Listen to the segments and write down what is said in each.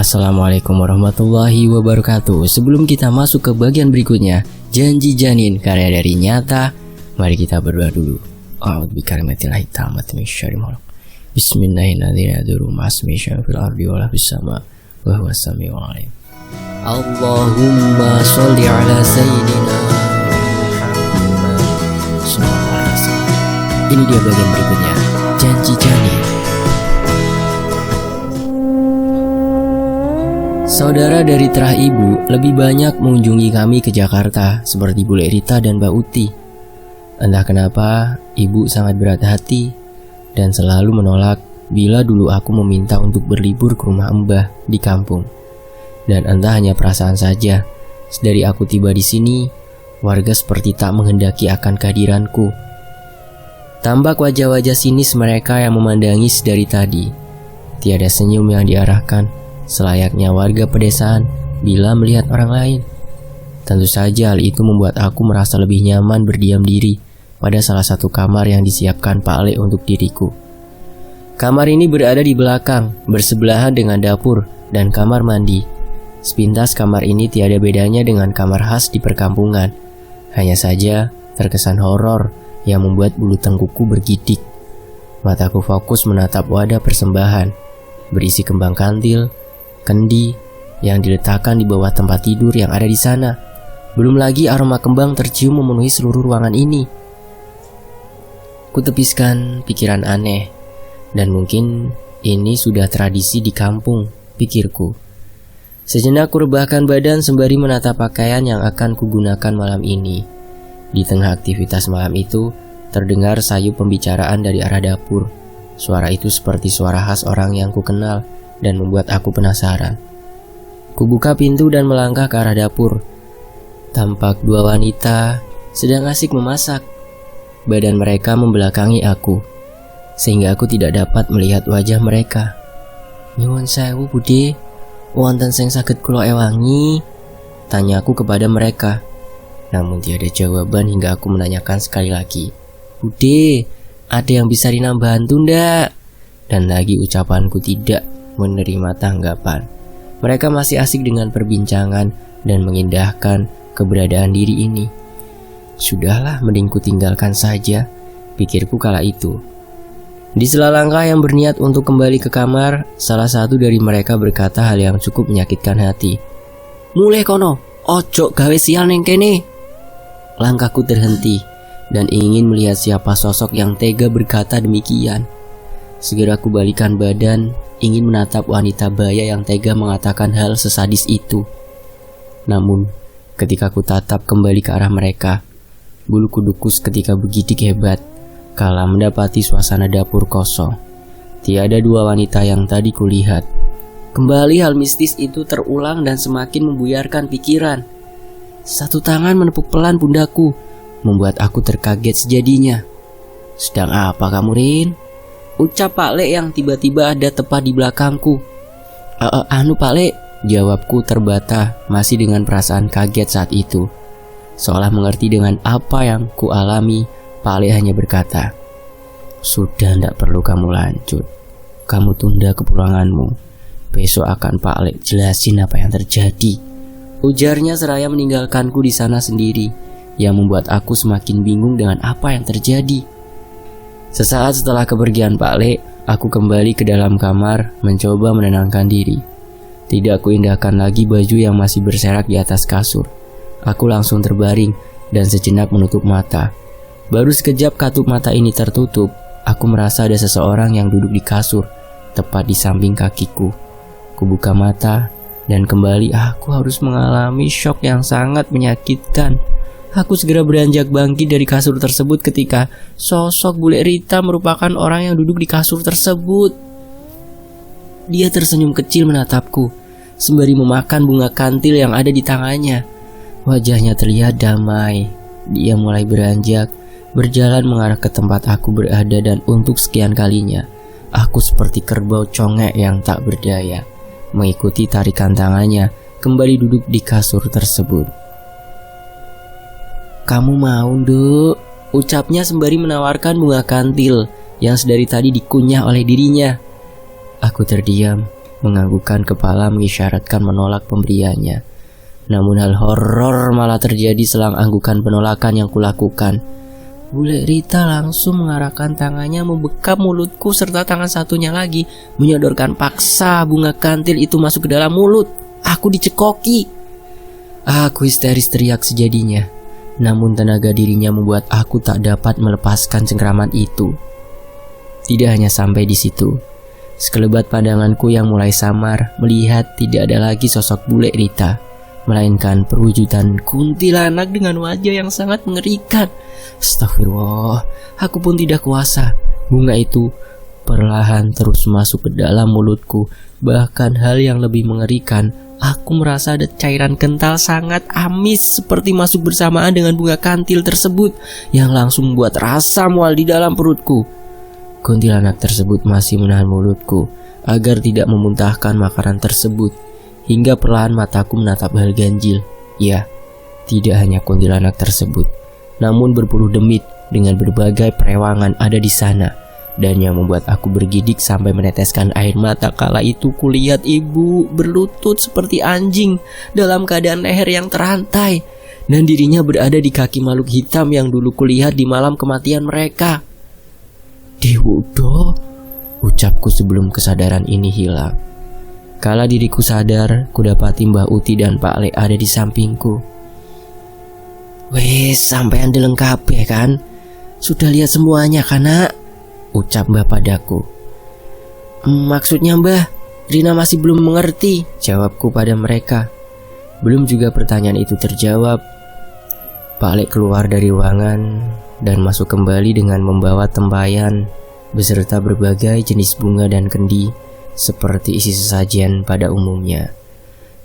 Assalamualaikum warahmatullahi wabarakatuh. Sebelum kita masuk ke bagian berikutnya, janji janin karya dari Nyata, mari kita berdoa dulu. A'udzubikaramatillah tamat min syarri ma khalaq. Bismillahirrahmanirrahim. Masmi fil ardi wa fis sama wa huwas samiul alim. Allahumma sholli ala sayyidina Muhammad sallallahu alaihi wasallam. Ini dia bagian berikutnya, janji janin. Saudara dari Terah Ibu lebih banyak mengunjungi kami ke Jakarta, seperti Bule Rita dan Mbak Uti. Entah kenapa, ibu sangat berat hati dan selalu menolak bila dulu aku meminta untuk berlibur ke rumah Mbah di kampung. Dan entah hanya perasaan saja, sedari aku tiba di sini, warga seperti tak menghendaki akan kehadiranku. Tampak wajah-wajah sinis mereka yang memandangi sedari tadi. Tiada senyum yang diarahkan, selayaknya warga pedesaan bila melihat orang lain. Tentu saja hal itu membuat aku merasa lebih nyaman berdiam diri pada salah satu kamar yang disiapkan Pak Le untuk diriku. Kamar ini berada di belakang, bersebelahan dengan dapur dan kamar mandi. Sepintas kamar ini tiada bedanya dengan kamar khas di perkampungan. Hanya saja terkesan horor yang membuat bulu tengkukku bergidik. Mataku fokus menatap wadah persembahan berisi kembang kantil, kendi yang diletakkan di bawah tempat tidur yang ada di sana. Belum lagi aroma kembang tercium memenuhi seluruh ruangan ini. Kutepiskan pikiran aneh, dan mungkin ini sudah tradisi di kampung, pikirku. Sejenak kurebahkan badan sembari menata pakaian yang akan kugunakan malam ini. Di tengah aktivitas malam itu, terdengar sayu pembicaraan dari arah dapur. Suara itu seperti suara khas orang yang kukenal dan membuat aku penasaran. Kubuka pintu dan melangkah ke arah dapur. Tampak dua wanita sedang asik memasak. Badan mereka membelakangi aku, sehingga aku tidak dapat melihat wajah mereka. "Nyuwun sewu Bude, wonten sing saged kula ewangi?" tanyaku kepada mereka. Namun tiada jawaban hingga aku menanyakan sekali lagi. "Bude, ada yang bisa Rina bantu ndak?" Dan lagi ucapanku tidak menerima tanggapan. Mereka masih asik dengan perbincangan dan mengindahkan keberadaan diri ini. Sudahlah, mending ku tinggalkan saja, pikirku kala itu. Di sela langkah yang berniat untuk kembali ke kamar, salah satu dari mereka berkata hal yang cukup menyakitkan hati. "Mulai kono, ojo gawe sial neng kene." Langkahku terhenti dan ingin melihat siapa sosok yang tega berkata demikian. Segera ku balikan badan, ingin menatap wanita baya yang tega mengatakan hal sesadis itu. Namun, ketika ku tatap kembali ke arah mereka, bulu kudukus ketika bergidik hebat kala mendapati suasana dapur kosong. Tiada dua wanita yang tadi kulihat. Kembali hal mistis itu terulang dan semakin membuyarkan pikiran. Satu tangan menepuk pelan pundakku, membuat aku terkaget sejadinya. "Sedang apa kamu, Rin?" ucap Pak Le yang tiba-tiba ada tepat di belakangku. Anu Pak Le," jawabku terbata, masih dengan perasaan kaget saat itu. Seolah mengerti dengan apa yang ku alami, Pak Le hanya berkata, "Sudah, tidak perlu kamu lanjut. Kamu tunda kepulanganmu. Besok akan Pak Le jelasin apa yang terjadi," ujarnya seraya meninggalkanku di sana sendiri, yang membuat aku semakin bingung dengan apa yang terjadi. Sesaat setelah kepergian Pak Le, aku kembali ke dalam kamar mencoba menenangkan diri. Tidak kuindahkan lagi baju yang masih berserak di atas kasur. Aku langsung terbaring dan sejenak menutup mata. Baru sekejap katup mata ini tertutup, aku merasa ada seseorang yang duduk di kasur, tepat di samping kakiku. Kubuka mata dan kembali aku harus mengalami syok yang sangat menyakitkan. Aku segera beranjak bangkit dari kasur tersebut ketika sosok Bule Rita merupakan orang yang duduk di kasur tersebut. Dia tersenyum kecil menatapku, sembari memakan bunga kantil yang ada di tangannya. Wajahnya terlihat damai. Dia mulai beranjak, berjalan mengarah ke tempat aku berada dan untuk sekian kalinya, aku seperti kerbau congek yang tak berdaya, mengikuti tarikan tangannya kembali duduk di kasur tersebut. "Kamu mau, Nduk?" ucapnya sembari menawarkan bunga kantil yang sedari tadi dikunyah oleh dirinya. Aku terdiam menganggukkan kepala mengisyaratkan menolak pemberiannya. Namun hal horor malah terjadi selang anggukan penolakan yang kulakukan. Bule Rita langsung mengarahkan tangannya membekap mulutku serta tangan satunya lagi menyodorkan paksa bunga kantil itu masuk ke dalam mulut. Aku dicekoki. Aku histeris teriak sejadinya. Namun tenaga dirinya membuat aku tak dapat melepaskan cengkraman itu. Tidak hanya sampai di situ. Sekelebat pandanganku yang mulai samar melihat tidak ada lagi sosok bule Rita, melainkan perwujudan kuntilanak dengan wajah yang sangat mengerikan. Astagfirullah, aku pun tidak kuasa. Bunga itu perlahan terus masuk ke dalam mulutku. Bahkan hal yang lebih mengerikan, aku merasa ada cairan kental sangat amis seperti masuk bersamaan dengan bunga kantil tersebut yang langsung membuat rasa mual di dalam perutku. Kuntilanak tersebut masih menahan mulutku agar tidak memuntahkan makanan tersebut. Hingga perlahan mataku menatap hal ganjil. Ya, tidak hanya kuntilanak tersebut, namun berpuluh demit dengan berbagai perewangan ada di sana. Dan yang membuat aku bergidik sampai meneteskan air mata kala itu kulihat ibu berlutut seperti anjing dalam keadaan leher yang terantai. Dan dirinya berada di kaki makhluk hitam yang dulu kulihat di malam kematian mereka. Dewudo, ucapku sebelum kesadaran ini hilang. Kala diriku sadar, kudapati Mbah Uti dan Pak Le ada di sampingku. Wes, sampean dilengkap ya kan? Sudah lihat semuanya kan, Nak? Ucap Mbah padaku. Maksudnya Mbah, Rina masih belum mengerti, jawabku pada mereka. Belum juga pertanyaan itu terjawab, Pak Le keluar dari ruangan dan masuk kembali dengan membawa tempayan beserta berbagai jenis bunga dan kendi seperti isi sesajen pada umumnya.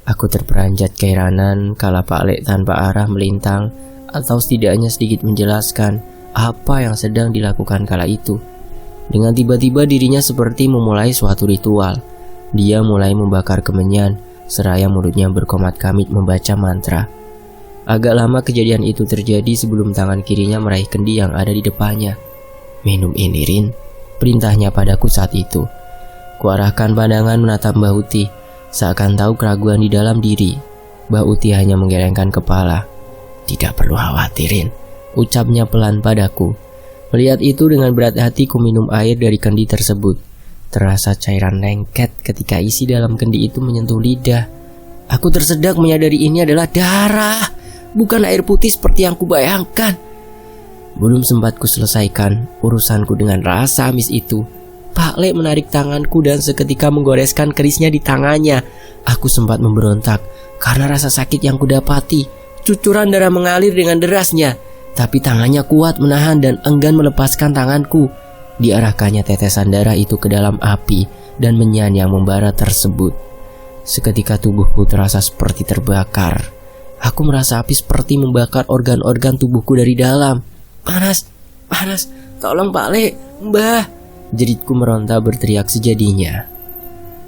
Aku terperanjat keheranan kala Pak Le tanpa arah melintang atau setidaknya sedikit menjelaskan apa yang sedang dilakukan kala itu. Dengan tiba-tiba dirinya seperti memulai suatu ritual. Dia mulai membakar kemenyan seraya mulutnya berkomat-kamit membaca mantra. Agak lama kejadian itu terjadi sebelum tangan kirinya meraih kendi yang ada di depannya. Minum ini, Rin, perintahnya padaku saat itu. Kuarahkan pandangan menatap Mbah Uti, seakan tahu keraguan di dalam diri. Mbah Uti hanya menggelengkan kepala. Tidak perlu khawatirin, ucapnya pelan padaku. Melihat itu dengan berat hati ku minum air dari kendi tersebut. Terasa cairan lengket ketika isi dalam kendi itu menyentuh lidah. Aku tersedak menyadari ini adalah darah, bukan air putih seperti yang kubayangkan. Belum sempat ku selesaikan urusanku dengan rasa amis itu, Pak Le menarik tanganku dan seketika menggoreskan kerisnya di tangannya. Aku sempat memberontak karena rasa sakit yang kudapati. Cucuran darah mengalir dengan derasnya, tapi tangannya kuat menahan dan enggan melepaskan tanganku. Diarahkannya tetesan darah itu ke dalam api dan menyan yang membara tersebut. Seketika tubuhku terasa seperti terbakar. Aku merasa api seperti membakar organ-organ tubuhku dari dalam. Panas, panas, tolong Pak Le, Mbah, jeritku meronta berteriak sejadinya.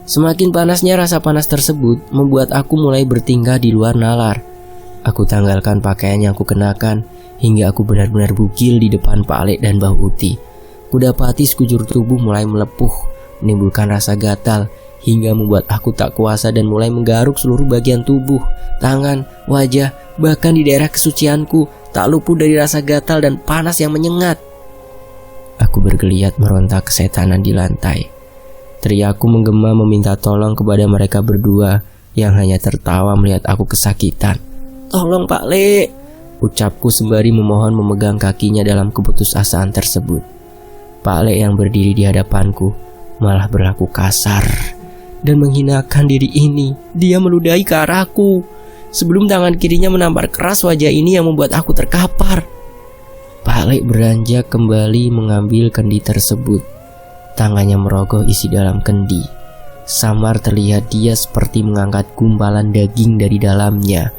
Semakin panasnya rasa panas tersebut membuat aku mulai bertingkah di luar nalar. Aku tanggalkan pakaian yang kukenakan hingga aku benar-benar bugil di depan Pak Le dan Mbah Uti. Kudapati sekujur tubuh mulai melepuh, menimbulkan rasa gatal hingga membuat aku tak kuasa dan mulai menggaruk seluruh bagian tubuh, tangan, wajah, bahkan di daerah kesucianku tak luput dari rasa gatal dan panas yang menyengat. Aku bergeliat meronta kesetanan di lantai. Teriakku menggema meminta tolong kepada mereka berdua yang hanya tertawa melihat aku kesakitan. Tolong Pak Le, ucapku sembari memohon memegang kakinya dalam keputusasaan tersebut. Pak Le yang berdiri di hadapanku malah berlaku kasar dan menghinakan diri ini. Dia meludahi ke arahku sebelum tangan kirinya menampar keras wajah ini yang membuat aku terkapar. Pak Le beranjak kembali mengambil kendi tersebut. Tangannya merogoh isi dalam kendi. Samar terlihat dia seperti mengangkat gumpalan daging dari dalamnya.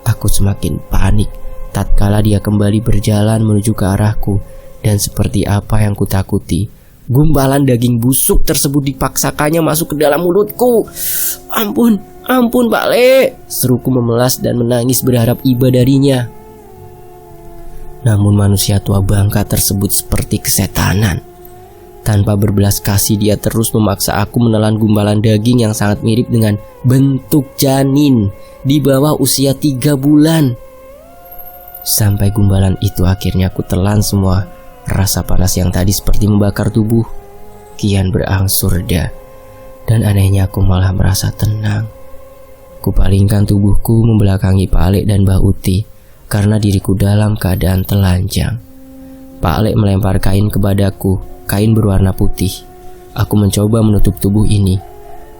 Aku semakin panik tatkala dia kembali berjalan menuju ke arahku. Dan seperti apa yang kutakuti, gumpalan daging busuk tersebut dipaksakannya masuk ke dalam mulutku. Ampun, ampun Pak Le, seruku memelas dan menangis berharap iba darinya. Namun manusia tua bangka tersebut seperti kesetanan. Tanpa berbelas kasih dia terus memaksa aku menelan gumpalan daging yang sangat mirip dengan bentuk janin di bawah usia 3 bulan. Sampai gumpalan itu akhirnya aku telan semua. Rasa panas yang tadi seperti membakar tubuh kian berangsur reda. Dan anehnya aku malah merasa tenang. Kupalingkan tubuhku membelakangi Pak Alek dan Mbah Uti karena diriku dalam keadaan telanjang. Pak Alek melempar kain kepadaku, kain berwarna putih. Aku mencoba menutup tubuh ini.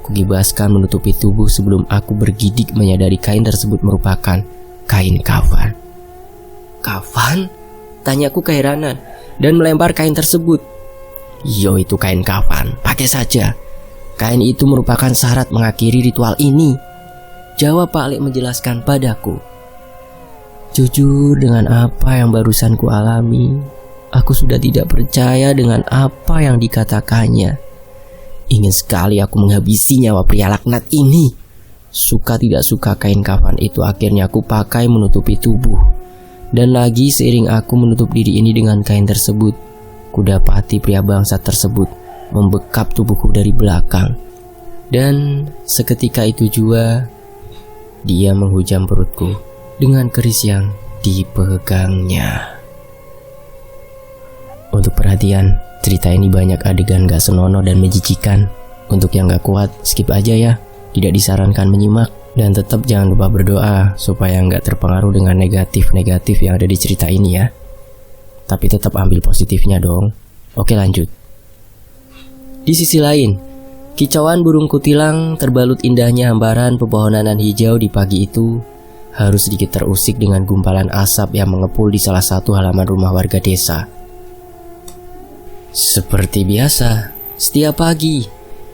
Kugibaskan menutupi tubuh sebelum aku bergidik menyadari kain tersebut merupakan kain kafan. Kafan? Tanyaku keheranan dan melempar kain tersebut. Yo, itu kain kafan, pakai saja. Kain itu merupakan syarat mengakhiri ritual ini, jawab Pak Alek menjelaskan padaku. Jujur, dengan apa yang barusan ku alami, aku sudah tidak percaya dengan apa yang dikatakannya. Ingin sekali aku menghabisi nyawa pria laknat ini. Suka tidak suka kain kafan itu akhirnya aku pakai menutupi tubuh. Dan lagi seiring aku menutup diri ini dengan kain tersebut, kudapati pria bangsat tersebut membekap tubuhku dari belakang. Dan seketika itu juga dia menghujam perutku dengan keris yang dipegangnya. Untuk perhatian, cerita ini banyak adegan gak senonoh dan menjijikan. Untuk yang gak kuat, skip aja ya. Tidak disarankan menyimak. Dan tetap jangan lupa berdoa supaya gak terpengaruh dengan negatif-negatif yang ada di cerita ini ya. Tapi tetap ambil positifnya dong. Oke, lanjut. Di sisi lain, kicauan burung kutilang terbalut indahnya hamparan pepohonan hijau di pagi itu harus sedikit terusik dengan gumpalan asap yang mengepul di salah satu halaman rumah warga desa. Seperti biasa, setiap pagi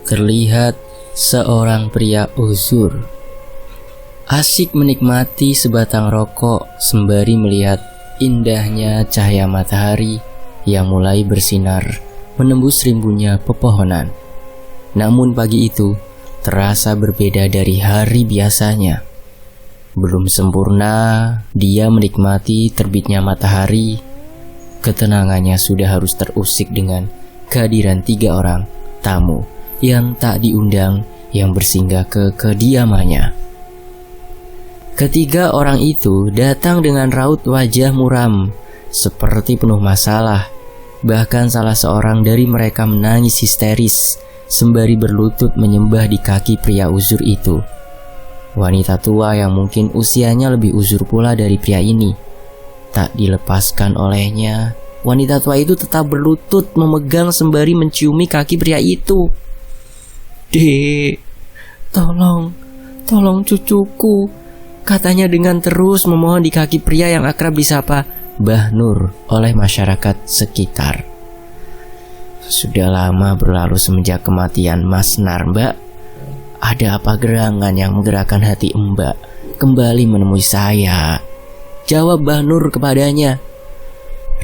terlihat seorang pria uzur asik menikmati sebatang rokok sembari melihat indahnya cahaya matahari yang mulai bersinar menembus rimbunnya pepohonan. Namun pagi itu terasa berbeda dari hari biasanya. Belum sempurna dia menikmati terbitnya matahari, ketenangannya sudah harus terusik dengan kehadiran 3 orang tamu yang tak diundang yang bersinggah ke kediamannya. Ketiga orang itu datang dengan raut wajah muram, seperti penuh masalah. Bahkan salah seorang dari mereka menangis histeris sembari berlutut menyembah di kaki pria uzur itu. Wanita tua yang mungkin usianya lebih uzur pula dari pria ini. Tak dilepaskan olehnya, wanita tua itu tetap berlutut memegang sembari menciumi kaki pria itu. "Dek, tolong cucuku," katanya dengan terus memohon di kaki pria yang akrab disapa Mbah Nur oleh masyarakat sekitar. "Sudah lama berlalu semenjak kematian Mas Nar, Mbak. Ada apa gerangan yang menggerakkan hati Mbak kembali menemui saya?" jawab Mbah Nur kepadanya.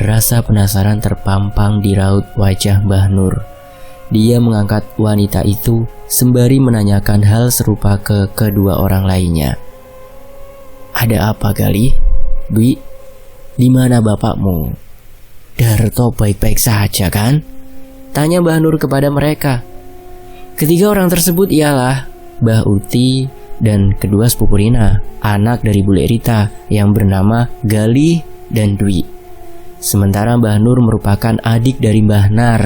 Rasa penasaran terpampang di raut wajah Mbah Nur. Dia mengangkat wanita itu sembari menanyakan hal serupa ke kedua orang lainnya. "Ada apa, Gali? Dwi, di mana bapakmu? Darto baik-baik saja kan?" tanya Mbah Nur kepada mereka. Ketiga orang tersebut ialah Mbah Uti dan kedua sepupu Rina, anak dari Bule Rita yang bernama Gali dan Dwi. Sementara Mbah Nur merupakan adik dari Mbah Nar,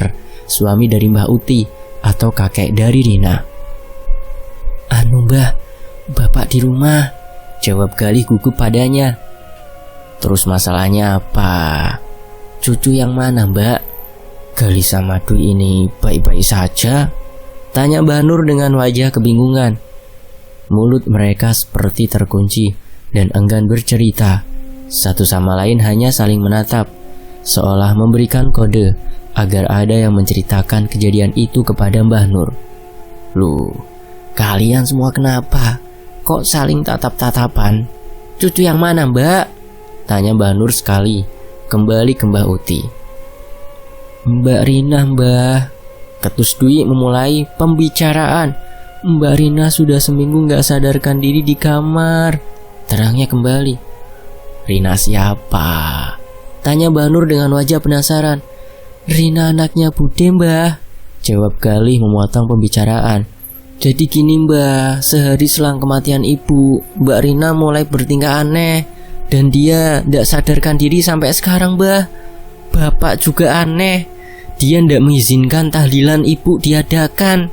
suami dari Mbah Uti atau kakek dari Rina. "Mbah, bapak di rumah," jawab Gali gugup padanya. "Terus masalahnya apa? Cucu yang mana, Mbak? Gali sama Dwi ini baik-baik saja?" tanya Mbah Nur dengan wajah kebingungan. Mulut mereka seperti terkunci dan enggan bercerita. Satu sama lain hanya saling menatap, seolah memberikan kode agar ada yang menceritakan kejadian itu kepada Mbah Nur. "Loh, kalian semua kenapa? Kok saling tatap-tatapan? Cucu yang mana, Mbak?" tanya Mbah Nur sekali, kembali ke Mbah Uti. "Mbak Rina, Mbah," ketus Dwi memulai pembicaraan. "Mbak Rina sudah seminggu gak sadarkan diri di kamar," terangnya kembali. "Rina siapa?" tanya Mbah Nur dengan wajah penasaran. Rina anaknya Bude, Mbah, jawab Galih memotong pembicaraan. Jadi gini, Mbah, sehari selang kematian ibu, Mbak Rina mulai bertingkah aneh. Dan dia tidak sadarkan diri sampai sekarang, Mbah. Bapak juga aneh. Dia tidak mengizinkan tahlilan ibu diadakan.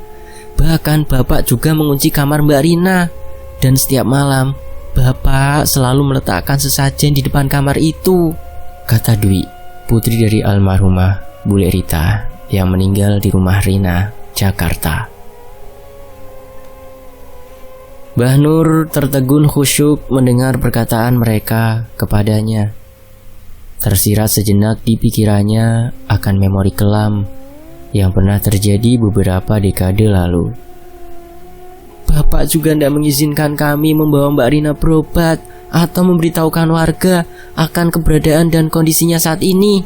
Bahkan bapak juga mengunci kamar Mbak Rina. Dan setiap malam bapak selalu meletakkan sesajen di depan kamar itu, kata Dwi, putri dari almarhumah Bule Rita yang meninggal di rumah Rina, Jakarta. Mbah Nur tertegun khusyuk mendengar perkataan mereka kepadanya. Tersirat sejenak di pikirannya akan memori kelam yang pernah terjadi beberapa dekade lalu. Bapak juga tidak mengizinkan kami membawa Mbak Rina berobat atau memberitahukan warga akan keberadaan dan kondisinya saat ini.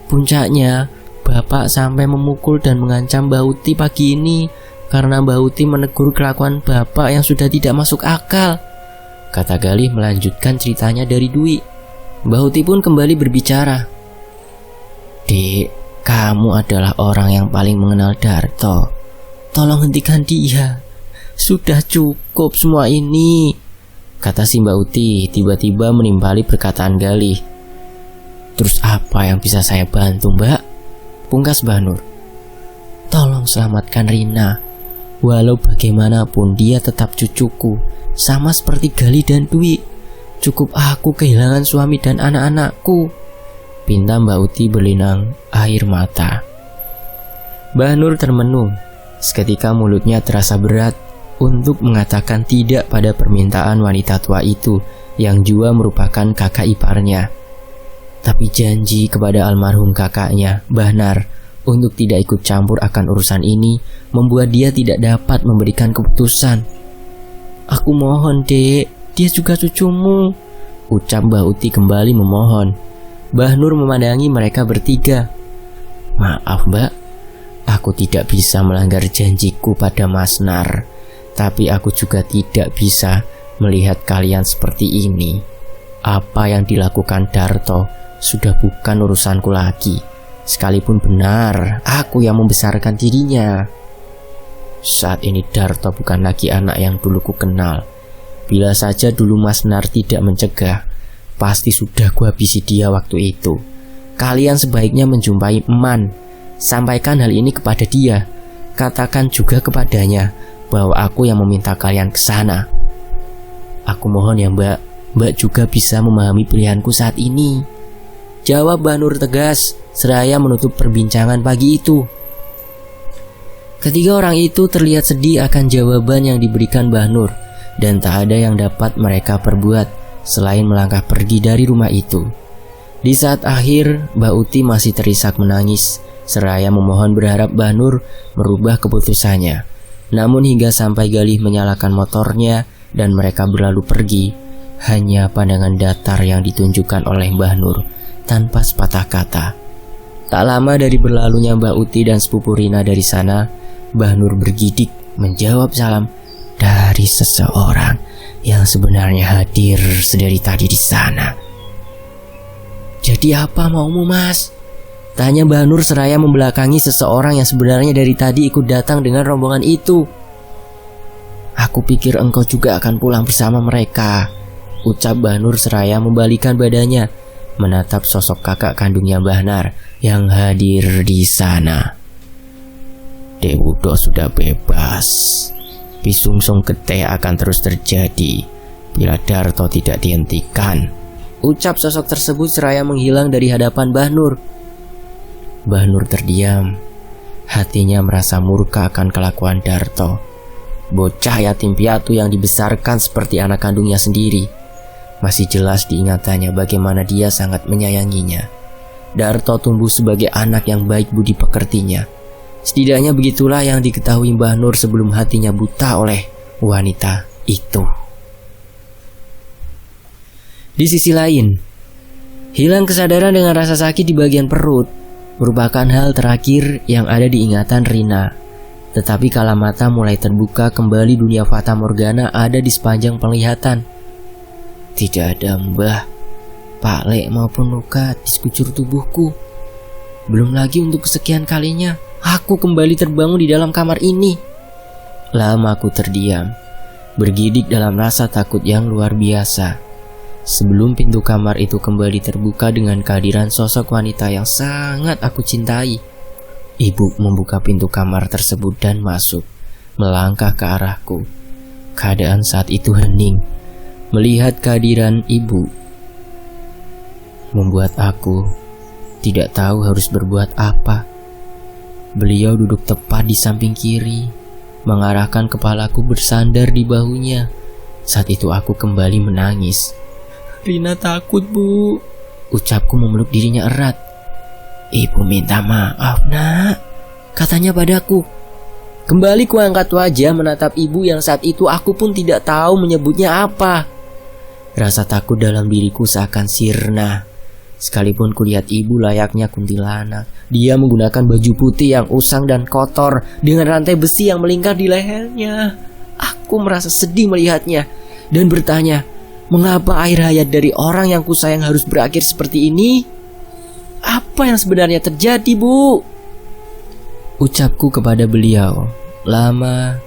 Puncaknya, Bapak sampai memukul dan mengancam Mbak Uti pagi ini karena Mbak Uti menegur kelakuan Bapak yang sudah tidak masuk akal, kata Galih melanjutkan ceritanya dari Dwi. Mbak Uti pun kembali berbicara. Dek, kamu adalah orang yang paling mengenal Darto. Tolong hentikan dia. Sudah cukup semua ini, kata si Mbak Uti tiba-tiba menimpali perkataan Galih. Terus apa yang bisa saya bantu, Mbak? Pungkas Mbah Nur. Tolong selamatkan Rina. Walau bagaimanapun dia tetap cucuku, sama seperti Galih dan Dwi. Cukup aku kehilangan suami dan anak-anakku, pinta Mbak Uti berlinang air mata. Mbah Nur termenung. Seketika mulutnya terasa berat untuk mengatakan tidak pada permintaan wanita tua itu yang juga merupakan kakak iparnya. Tapi janji kepada almarhum kakaknya, Mbah Nar, untuk tidak ikut campur akan urusan ini membuat dia tidak dapat memberikan keputusan. Aku mohon, Dek, dia juga cucumu, ucap Mbah Uti kembali memohon. Mbah Nur memandangi mereka bertiga. Maaf, Mbak, aku tidak bisa melanggar janjiku pada Mas Nar. Tapi aku juga tidak bisa melihat kalian seperti ini. Apa yang dilakukan Darto sudah bukan urusanku lagi. Sekalipun benar aku yang membesarkan dirinya. Saat ini Darto bukan lagi anak yang dulu ku kenal. Bila saja dulu Mas Nar tidak mencegah, pasti sudah kuhabisi dia waktu itu. Kalian sebaiknya menjumpai Eman. Sampaikan hal ini kepada dia. Katakan juga kepadanya bahwa aku yang meminta kalian ke sana. Aku mohon ya, Mbak. Mbak juga bisa memahami pilihanku saat ini, jawab Mbah Nur tegas seraya menutup perbincangan pagi itu. Ketiga orang itu terlihat sedih akan jawaban yang diberikan Mbah Nur, dan tak ada yang dapat mereka perbuat selain melangkah pergi dari rumah itu. Di saat akhir, Mbak Uti masih terisak menangis seraya memohon berharap Mbah Nur merubah keputusannya. Namun hingga sampai Galih menyalakan motornya dan mereka berlalu pergi, hanya pandangan datar yang ditunjukkan oleh Mbah Nur tanpa sepatah kata. Tak lama dari berlalunya Mbak Uti dan sepupu Rina dari sana, Mbah Nur bergidik menjawab salam dari seseorang yang sebenarnya hadir sedari tadi di sana. Jadi apa maumu, Mas? Tanya Mbah Nur seraya membelakangi seseorang yang sebenarnya dari tadi ikut datang dengan rombongan itu. Aku pikir engkau juga akan pulang bersama mereka, ucap Mbah Nur seraya membalikan badannya menatap sosok kakak kandungnya Mbah Nar yang hadir di sana. Dewudo sudah bebas. Pisungsung getih akan terus terjadi bila Darto tidak dihentikan, ucap sosok tersebut seraya menghilang dari hadapan Mbah Nur. Mbah Nur terdiam. Hatinya merasa murka akan kelakuan Darto, bocah yatim piatu yang dibesarkan seperti anak kandungnya sendiri. Masih jelas diingatannya bagaimana dia sangat menyayanginya. Darto tumbuh sebagai anak yang baik budi pekertinya. Setidaknya begitulah yang diketahui Mbah Nur sebelum hatinya buta oleh wanita itu. Di sisi lain, hilang kesadaran dengan rasa sakit di bagian perut merupakan hal terakhir yang ada di ingatan Rina. Tetapi kala mata mulai terbuka kembali, dunia fata morgana ada di sepanjang penglihatan. Tidak ada Mbah, Pak Lek maupun luka di sekujur tubuhku. Belum lagi untuk kesekian kalinya aku kembali terbangun di dalam kamar ini. Lama aku terdiam, bergidik dalam rasa takut yang luar biasa. Sebelum pintu kamar itu kembali terbuka dengan kehadiran sosok wanita yang sangat aku cintai. Ibu membuka pintu kamar tersebut dan masuk, melangkah ke arahku. Keadaan saat itu hening. Melihat kehadiran ibu membuat aku tidak tahu harus berbuat apa. Beliau duduk tepat di samping kiri, mengarahkan kepalaku bersandar di bahunya. Saat itu aku kembali menangis. "Rina takut, Bu," ucapku memeluk dirinya erat. "Ibu minta maaf, Nak," katanya padaku. Kembali kuangkat wajah menatap ibu yang saat itu aku pun tidak tahu menyebutnya apa. Rasa takut dalam diriku seakan sirna. Sekalipun kulihat ibu layaknya kuntilanak, dia menggunakan baju putih yang usang dan kotor dengan rantai besi yang melingkar di lehernya. Aku merasa sedih melihatnya dan bertanya, mengapa air hayat dari orang yang kusayang harus berakhir seperti ini? Apa yang sebenarnya terjadi, Bu? Ucapku kepada beliau. Lama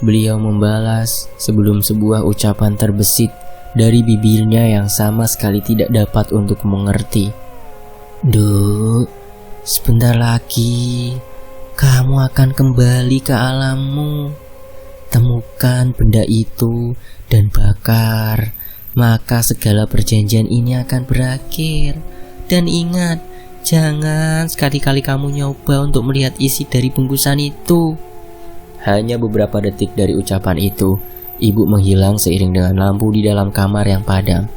beliau membalas sebelum sebuah ucapan terbesit dari bibirnya yang sama sekali tidak dapat untuk mengerti. "Duk, sebentar lagi kamu akan kembali ke alammu. Temukan benda itu dan bakar, maka segala perjanjian ini akan berakhir. Dan ingat, jangan sekali-kali kamu nyoba untuk melihat isi dari bungkusan itu." Hanya beberapa detik dari ucapan itu, ibu menghilang seiring dengan lampu di dalam kamar yang padam.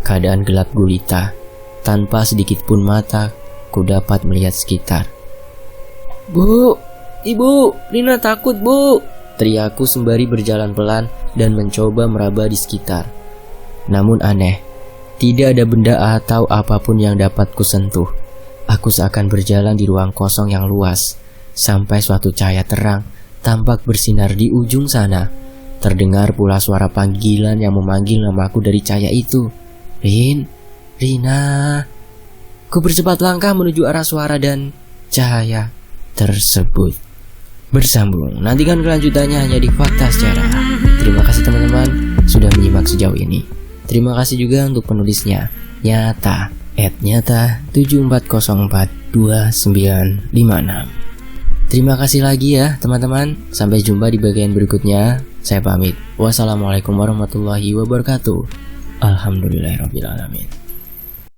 Keadaan gelap gulita. Tanpa sedikit pun mata ku dapat melihat sekitar. "Bu, Ibu, Rina takut, Bu," teriakku sembari berjalan pelan dan mencoba meraba di sekitar. Namun aneh, tidak ada benda atau apapun yang dapat kusentuh. Aku seakan berjalan di ruang kosong yang luas, sampai suatu cahaya terang tampak bersinar di ujung sana. Terdengar pula suara panggilan yang memanggil namaku dari cahaya itu. Rina. Ku bercepat langkah menuju arah suara dan cahaya tersebut. Bersambung, nantikan kelanjutannya hanya di Fakta Sejarah. Terima kasih teman-teman sudah menyimak sejauh ini. Terima kasih juga untuk penulisnya, Nyata @nyata74042956. Terima kasih lagi ya teman-teman. Sampai jumpa di bagian berikutnya. Saya pamit. Wassalamualaikum warahmatullahi wabarakatuh. Alhamdulillahirrabbilalamin.